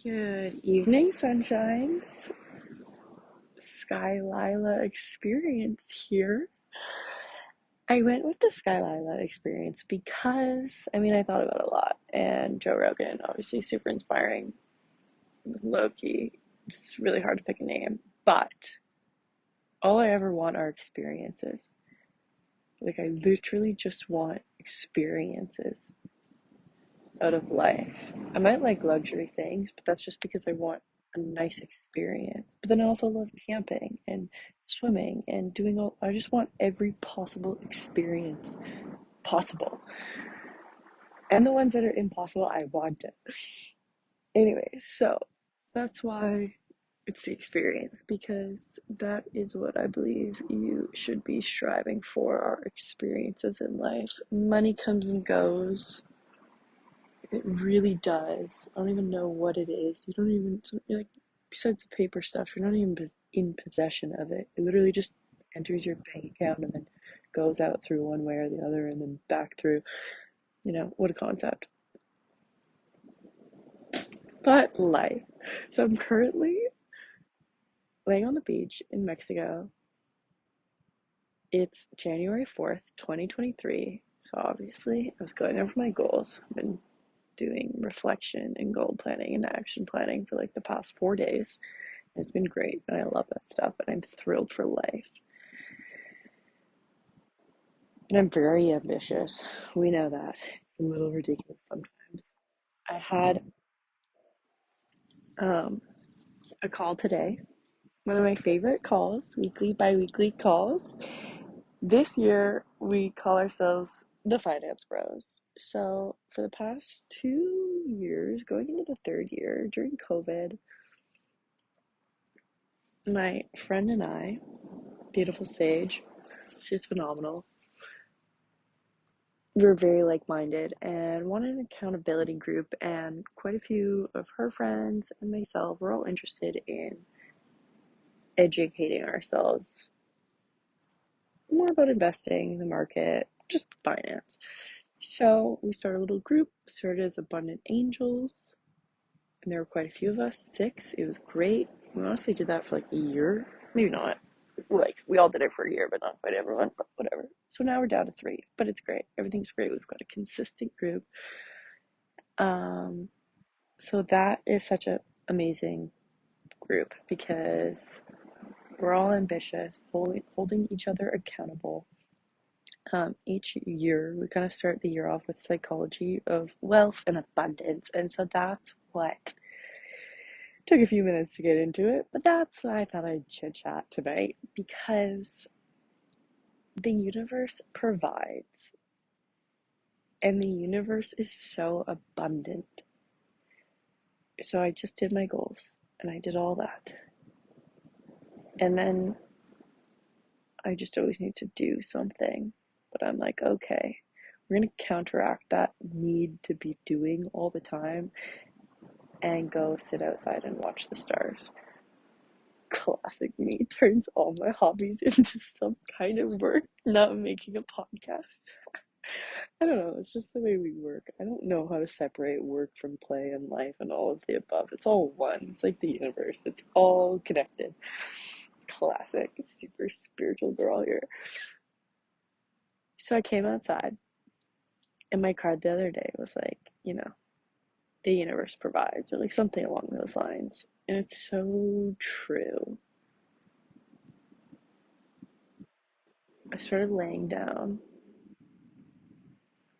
Good evening, sunshines. Sky Lila experience here. I went with the Sky Lila experience because, I thought about it a lot. And Joe Rogan, obviously super inspiring, low key. It's really hard to pick a name. But all I ever want are experiences. Like, I literally just want experiences out of life. I might like luxury things, but that's just because I want a nice experience. But then I also love camping and swimming and doing all, I just want every possible experience possible. And the ones that are impossible, I want it. Anyway, so that's why it's the experience, because that is what I believe you should be striving for, are experiences in life. Money comes and goes. It really does. I don't even know what it is. You don't even, you're like, besides the paper stuff, you're not even in possession of it. It literally just enters your bank account and then goes out through one way or the other and then back through. What a concept. But life. So I'm currently laying on the beach in Mexico. It's January 4th, 2023. So obviously, I was going over my goals. I've been doing reflection and goal planning and action planning for like the past 4 days. It's been great, and I love that stuff, and I'm thrilled for life. And I'm very ambitious. We know that. It's a little ridiculous sometimes. I had um, a call today, one of my favorite calls, weekly, bi weekly calls. This year, we call ourselves the Finance Bros. So, for the past 2 years, going into the third year, during COVID, my friend and I, beautiful Sage, she's phenomenal. We're very like-minded and wanted an accountability group, and quite a few of her friends and myself were all interested in educating ourselves more about investing, the market, just finance. So we started a little group, started as Abundant Angels, and there were quite a few of us, 6. It was great. We honestly did that for like a year, maybe not. Like, we all did it for a year, but not quite everyone, but whatever. So now we're down to 3, but it's great. Everything's great. We've got a consistent group. Um, so that is such an amazing group because we're all ambitious, holding each other accountable. Each year, we kind of start the year off with psychology of wealth and abundance, and so that's what took a few minutes to get into it, but that's what I thought I'd chit chat tonight because the universe provides, and the universe is so abundant. So I just did my goals and I did all that. And then I just always need to do something. But I'm like, okay, we're going to counteract that need to be doing all the time and go sit outside and watch the stars. Classic me turns all my hobbies into some kind of work, not making a podcast. I don't know, it's just the way we work. I don't know how to separate work from play and life and all of the above. It's all one. It's like the universe. It's all connected. Classic, super spiritual girl here. So I came outside, and my card the other day was like, the universe provides, or like something along those lines. And it's so true. I started laying down,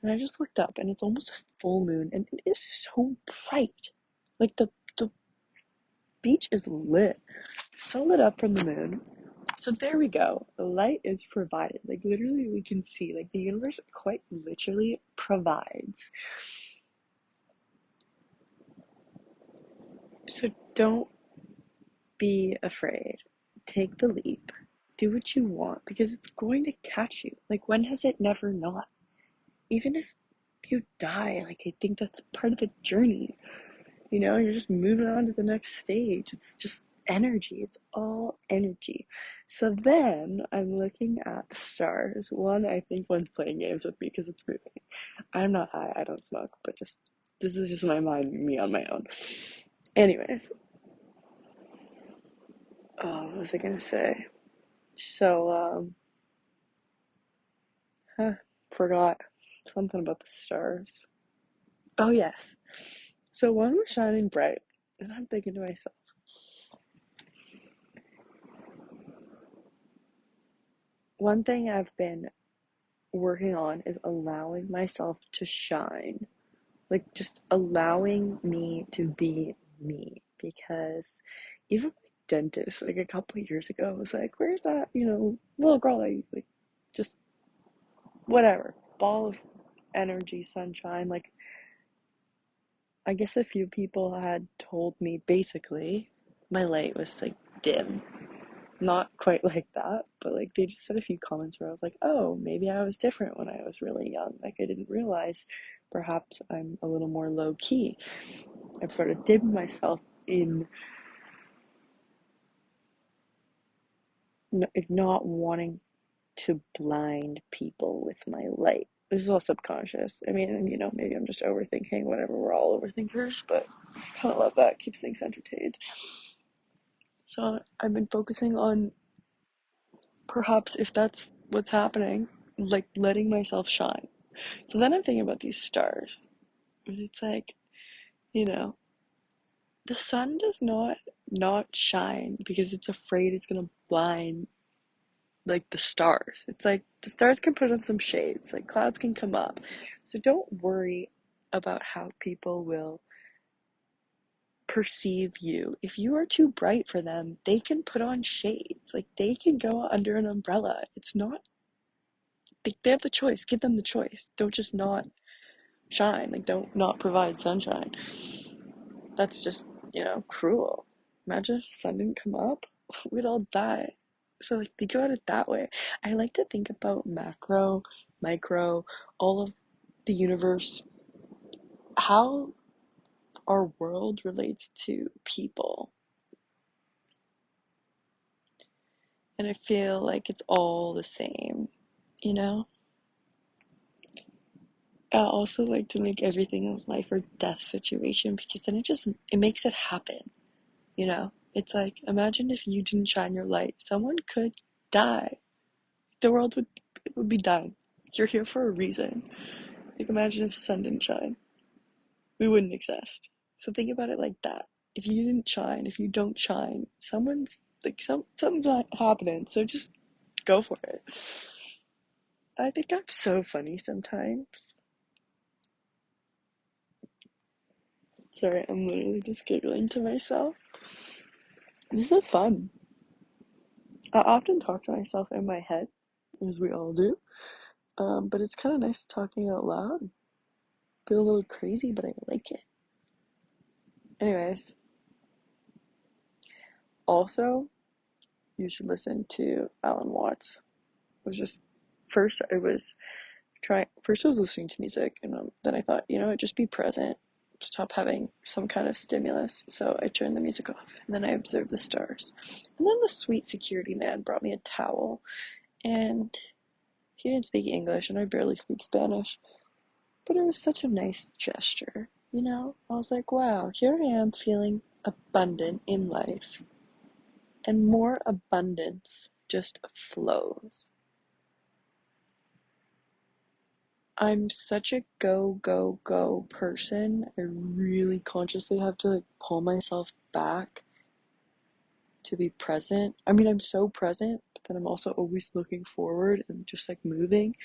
and I just looked up, and it's almost a full moon, and it is so bright. Like the beach is lit, so lit up from the moon. So there we go. The light is provided. Like, literally, we can see. Like, the universe quite literally provides. So don't be afraid. Take the leap. Do what you want because it's going to catch you. Like, when has it never not? Even if you die, like, I think that's part of the journey. You're just moving on to the next stage. It's just energy. It's all energy. So then I'm looking at the stars. One, I think one's playing games with me because it's moving. I'm not high. I don't smoke, but just this is just my mind, me on my own. Anyways, what was I gonna say? So, huh, forgot something about the stars. Oh, yes. So one was shining bright, and I'm thinking to myself, one thing I've been working on is allowing myself to shine. Like, just allowing me to be me. Because even my dentist, like a couple of years ago, was like, where's that, little girl that you, like, just whatever, ball of energy, sunshine. Like, I guess a few people had told me basically my light was like dim. Not quite like that, but like they just said a few comments where I was like, oh, maybe I was different when I was really young. Like I didn't realize perhaps I'm a little more low key. I've sort of dimmed myself in not wanting to blind people with my light. This is all subconscious. I mean, and maybe I'm just overthinking, whatever, we're all overthinkers, but I kind of love that. Keeps things entertained. So I've been focusing on perhaps if that's what's happening, like letting myself shine. So then I'm thinking about these stars. And it's like, you know, the sun does not shine because it's afraid it's gonna blind like the stars. It's like the stars can put on some shades, like clouds can come up. So don't worry about how people will perceive you. If you are too bright for them, they can put on shades. Like they can go under an umbrella. It's not they have the choice. Give them the choice. Don't just not shine. Like don't not provide sunshine. That's just, cruel. Imagine if the sun didn't come up. We'd all die. So like think about it that way. I like to think about macro, micro, all of the universe, how our world relates to people. And I feel like it's all the same, you know? I also like to make everything a life or death situation because then it makes it happen, you know? It's like imagine if you didn't shine your light, someone could die. The world would be done. You're here for a reason. Like imagine if the sun didn't shine. We wouldn't exist. So think about it like that. If you didn't shine, if you don't shine, someone's like something's not happening. So just go for it. I think I'm so funny sometimes. Sorry, I'm literally just giggling to myself. This is fun. I often talk to myself in my head, as we all do. But it's kind of nice talking out loud. Feel a little crazy, but I like it. Anyways, also, you should listen to Alan Watts. It was just first I was first I was listening to music, and then I thought, just be present, stop having some kind of stimulus. So I turned the music off, and then I observed the stars. And then the sweet security man brought me a towel, and he didn't speak English, and I barely speak Spanish, but it was such a nice gesture, I was like, wow, here I am feeling abundant in life, and more abundance just flows. I'm such a go, go, go person. I really consciously have to like pull myself back to be present. I mean, I'm so present, but then I'm also always looking forward and just like moving.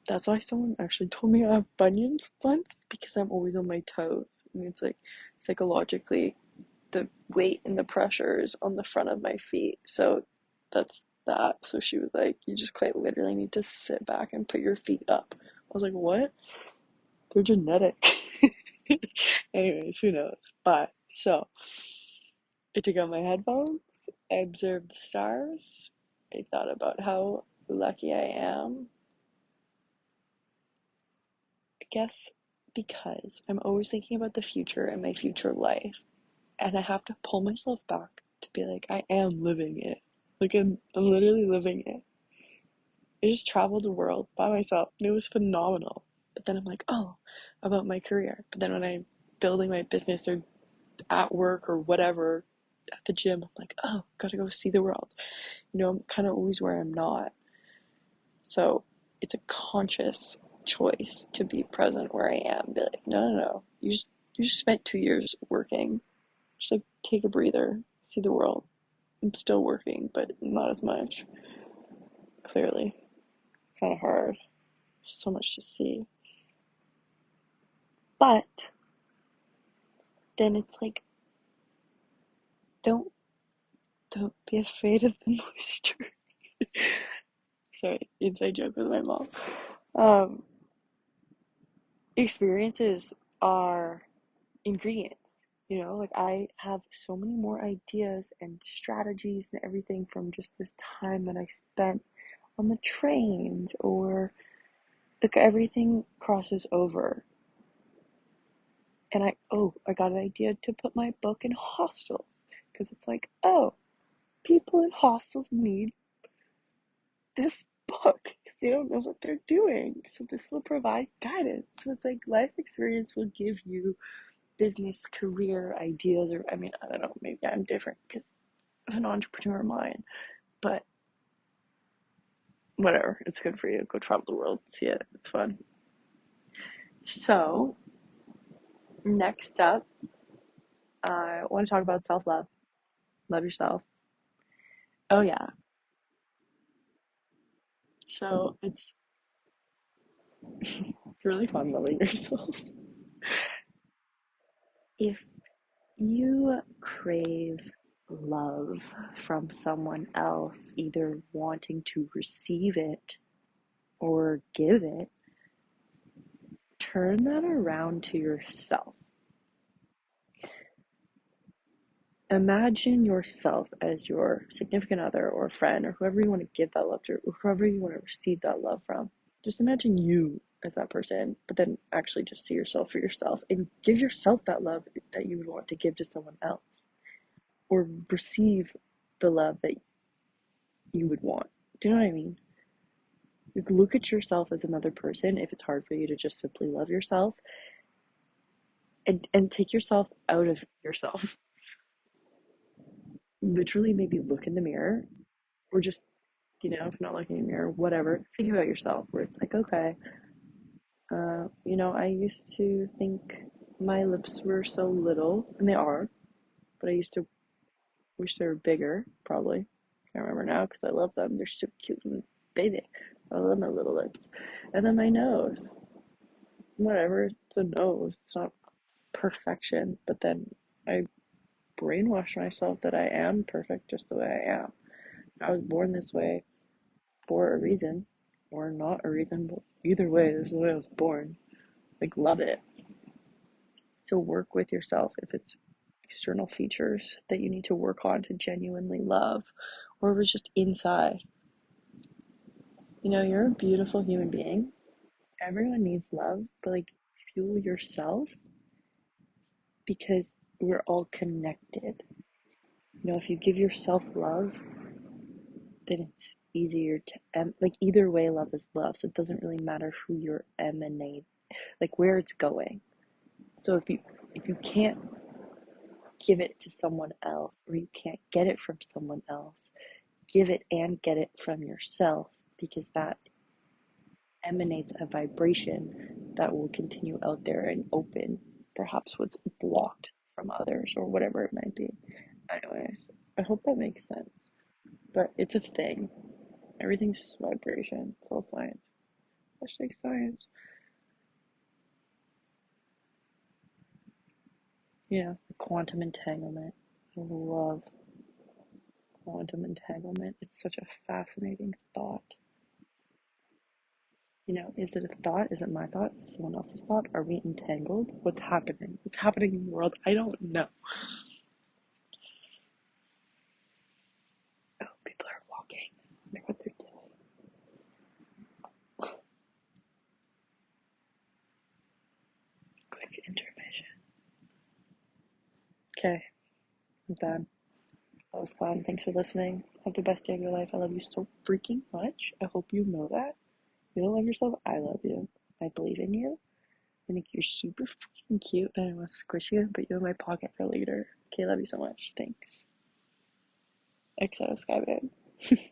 That's why someone actually told me I have bunions once because I'm always on my toes. I mean, it's like psychologically the weight and the pressure is on the front of my feet. So that's that. So she was like, you just quite literally need to sit back and put your feet up. I was like, what? They're genetic. Anyways, who knows? But so I took out my headphones, I observed the stars, I thought about how lucky I am. I guess because I'm always thinking about the future and my future life, and I have to pull myself back to be like, I am living it. Like I'm literally living it. I just traveled the world by myself and it was phenomenal. But then I'm like, oh, about my career. But then when I building my business or at work or whatever, at the gym, I'm like, oh, gotta go see the world. I'm kind of always where I'm not. So it's a conscious choice to be present where I am. Be like, no, no, no. You just spent 2 years working. Just like take a breather, see the world. I'm still working, but not as much. Clearly, kind of hard. So much to see. But then it's like, don't don't be afraid of the moisture. Sorry, inside joke with my mom. Um, Experiences are ingredients. Like I have so many more ideas and strategies and everything from just this time that I spent on the trains, or like everything crosses over. And I got an idea to put my book in hostels, because it's like, oh, people in hostels need this book because they don't know what they're doing. So this will provide guidance. So it's like life experience will give you business career ideas, or I mean, I don't know, maybe I'm different because I'm an entrepreneur mind, but whatever, it's good for you. Go travel the world, see it, it's fun. So next up, I want to talk about self-love. Love yourself. Oh yeah. So it's really fun loving yourself. If you crave love from someone else, either wanting to receive it or give it, turn that around to yourself. Imagine yourself as your significant other or friend or whoever you want to give that love to, or whoever you want to receive that love from. Just imagine you as that person, but then actually just see yourself for yourself and give yourself that love that you would want to give to someone else, or receive the love that you would want. Do you know what I mean? Like, look at yourself as another person if it's hard for you to just simply love yourself, and take yourself out of yourself. Literally, maybe look in the mirror, or just, if not looking in the mirror, whatever, think about yourself where it's like, okay, I used to think my lips were so little, and they are, but I used to wish they were bigger, probably. I remember now because I love them. They're so cute and baby. I love my little lips. And then my nose. Whatever, it's a nose. It's not perfection, but then I brainwash myself that I am perfect just the way I am. I was born this way for a reason, or not a reason, but either way, this is the way I was born. Like, love it. So work with yourself if it's external features that you need to work on to genuinely love, or if it's just inside. You're a beautiful human being. Everyone needs love, but like, fuel yourself, because we're all connected. If you give yourself love, then it's easier to like, either way, love is love, so it doesn't really matter who you're emanate, like where it's going. So if you can't give it to someone else, or you can't get it from someone else, give it and get it from yourself, because that emanates a vibration that will continue out there and open perhaps what's blocked from others, or whatever it might be. Anyways, I hope that makes sense, but it's a thing. Everything's just vibration. It's all science. Hashtag science. Quantum entanglement. I love quantum entanglement. It's such a fascinating thought. Is it a thought? Is it my thought? Is it someone else's thought? Are we entangled? What's happening? What's happening in the world? I don't know. Oh, people are walking. I wonder what they're doing. Quick intermission. Okay, I'm done. That was fun. Thanks for listening. Have the best day of your life. I love you so freaking much. I hope you know that. You don't love yourself? I love you. I believe in you. I think you're super fucking cute, and I want to squish you and put you in my pocket for later. Okay, love you so much. Thanks. XO Skybabe.